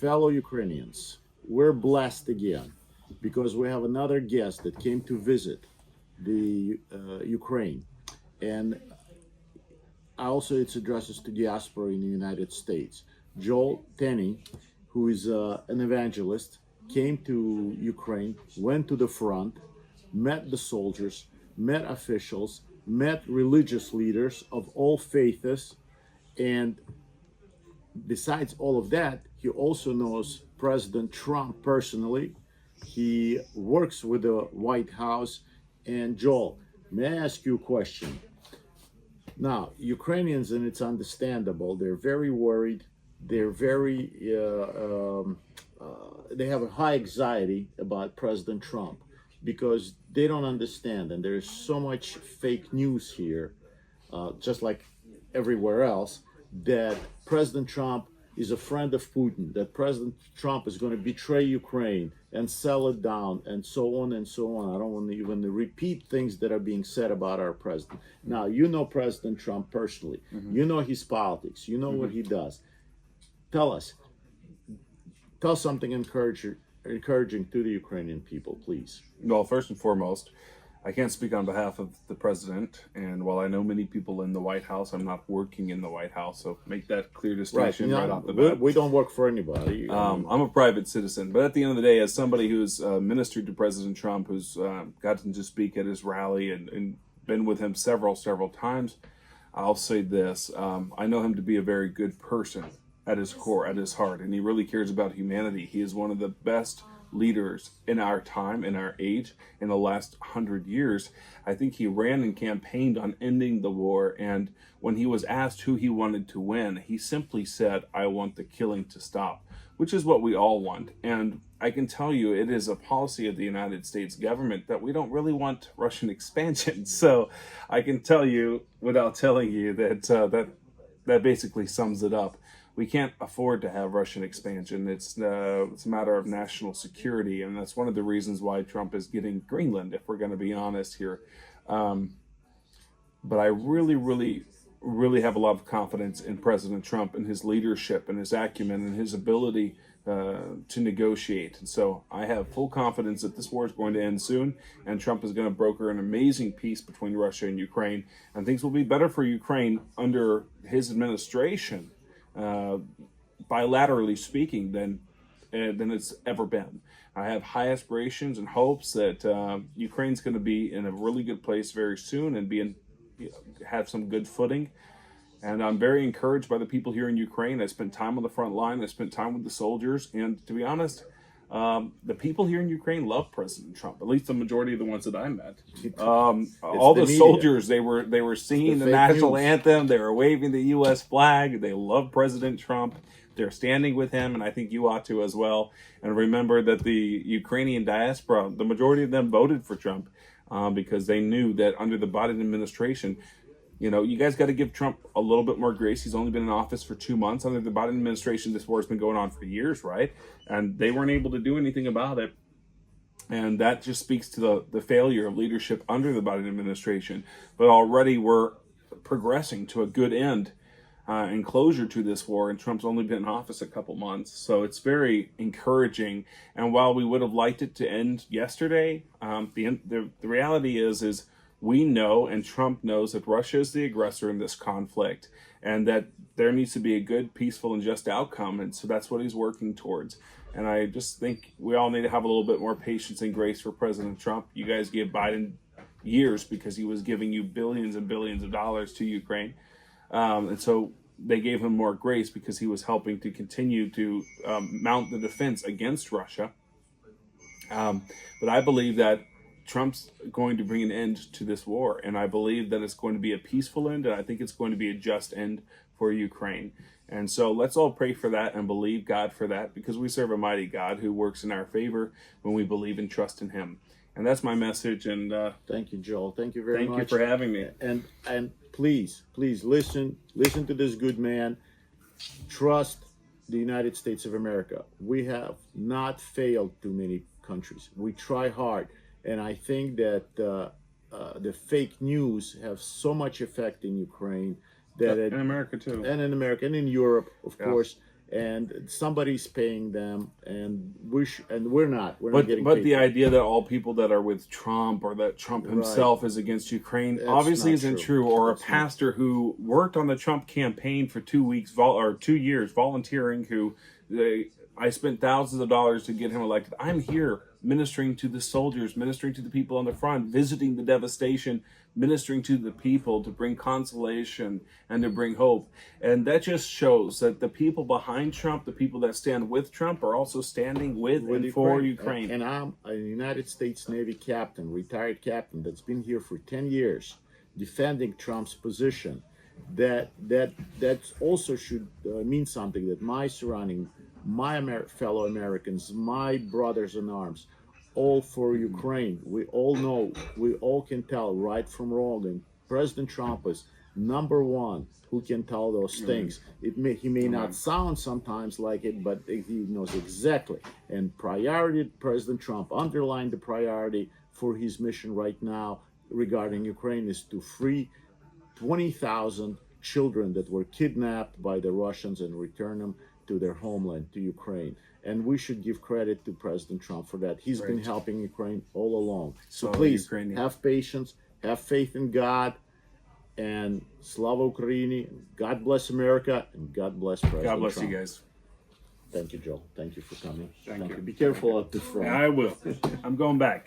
fellow Ukrainians, we're blessed again because we have another guest that came to visit the Ukraine, and also its addresses to diaspora in the United States. Joel Tenney, who is an evangelist, came to Ukraine, went to the front, met the soldiers, met officials, met religious leaders of all faiths, and besides all of that, he also knows President Trump personally. He works with the White House. And Joel, may I ask you a question? Now, Ukrainians, and it's understandable, they're very worried. They're very, they have a high anxiety about President Trump because they don't understand. And there's so much fake news here, just like everywhere else, that President Trump is a friend of Putin, that President Trump is going to betray Ukraine and sell it down, and so on and so on. I don't want to even repeat things that are being said about our president. Now, you know President Trump personally. You know his politics. You know what he does. Tell something encouraging to the Ukrainian people, please. Well, first and foremost, I can't speak on behalf of the president, and while I know many people in the White House, I'm not working in the White House, so make that clear distinction right off the bat. We don't work for anybody. I'm a private citizen, but at the end of the day, as somebody who's ministered to President Trump, who's gotten to speak at his rally and been with him several times, I'll say this. I know him to be a very good person at his core, at his heart, and he really cares about humanity. He is one of the best leaders in our time, in our age, in the last 100 years. I think he ran and campaigned on ending the war, and when he was asked who he wanted to win, he simply said, I want the killing to stop, which is what we all want. And I can tell you, it is a policy of the United States government that we don't really want Russian expansion. So I can tell you, without telling you, that that basically sums it up. We can't afford to have Russian expansion. It's a matter of national security, and that's one of the reasons why Trump is getting Greenland, if we're going to be honest here. But I really have a lot of confidence in President Trump and his leadership and his acumen and his ability to negotiate. And so I have full confidence that this war is going to end soon, and Trump is going to broker an amazing peace between Russia and Ukraine, and things will be better for Ukraine under his administration, bilaterally speaking, than it's ever been. I have high aspirations and hopes that Ukraine's going to be in a really good place very soon and have some good footing. And I'm very encouraged by the people here in Ukraine. I spent time on the front line. I spent time with the soldiers. And to be honest, the people here in Ukraine love President Trump, at least the majority of the ones that I met. All the soldiers, they were singing the national anthem. They were waving the U.S. flag. They love President Trump. They're standing with him, and I think you ought to as well. And remember that the Ukrainian diaspora, the majority of them voted for Trump because they knew that under the Biden administration, you know, you guys got to give Trump a little bit more grace. He's only been in office for 2 months. Under the Biden administration, this war has been going on for years, right? And they weren't able to do anything about it. And that just speaks to the failure of leadership under the Biden administration. But already we're progressing to a good end and closure to this war, and Trump's only been in office a couple months. So it's very encouraging. And while we would have liked it to end yesterday, the reality is we know, and Trump knows, that Russia is the aggressor in this conflict, and that there needs to be a good, peaceful, and just outcome. And so that's what he's working towards. And I just think we all need to have a little bit more patience and grace for President Trump. You guys gave Biden years because he was giving you billions and billions of dollars to Ukraine. And so they gave him more grace because he was helping to continue to mount the defense against Russia. But I believe that Trump's going to bring an end to this war, and I believe that it's going to be a peaceful end, and I think it's going to be a just end for Ukraine. And so let's all pray for that and believe God for that, because we serve a mighty God who works in our favor when we believe and trust in him. And that's my message. And thank you, Joel. Thank you very much. Thank you for having me. And please listen to this good man. Trust the United States of America. We have not failed too many countries. We try hard. And I think that the fake news have so much effect in Ukraine that in America too, and in America and in Europe, of course. and somebody's paying them, and we're not getting But paid. the idea that all people that are with Trump or that Trump himself is against Ukraine obviously not isn't true. true. Or That's a pastor who worked on the Trump campaign for 2 weeks or 2 years volunteering, I spent thousands of dollars to get him elected. I'm here ministering to the soldiers, ministering to the people on the front, visiting the devastation, ministering to the people to bring consolation and to bring hope. And that just shows that the people behind Trump, the people that stand with Trump, are also standing with and for Ukraine. And I'm a United States Navy captain, retired captain, that's been here for 10 years defending Trump's position. That also should mean something, that my surrounding, my fellow Americans, my brothers in arms, all for Ukraine. We all know, we all can tell right from wrong, and President Trump is number one who can tell those things. He may not sound sometimes like it, but he knows exactly. And priority, President Trump underlined the priority for his mission right now regarding Ukraine is to free 20,000 children that were kidnapped by the Russians and return them to their homeland, to Ukraine. And we should give credit to President Trump for that. He's been helping Ukraine all along. So please, have patience, have faith in God, and Slava Ukraini. God bless America, and God bless President Trump. God bless you guys. Thank you, Joel. Thank you for coming. Thank you. Be careful out the front. I will. I'm going back.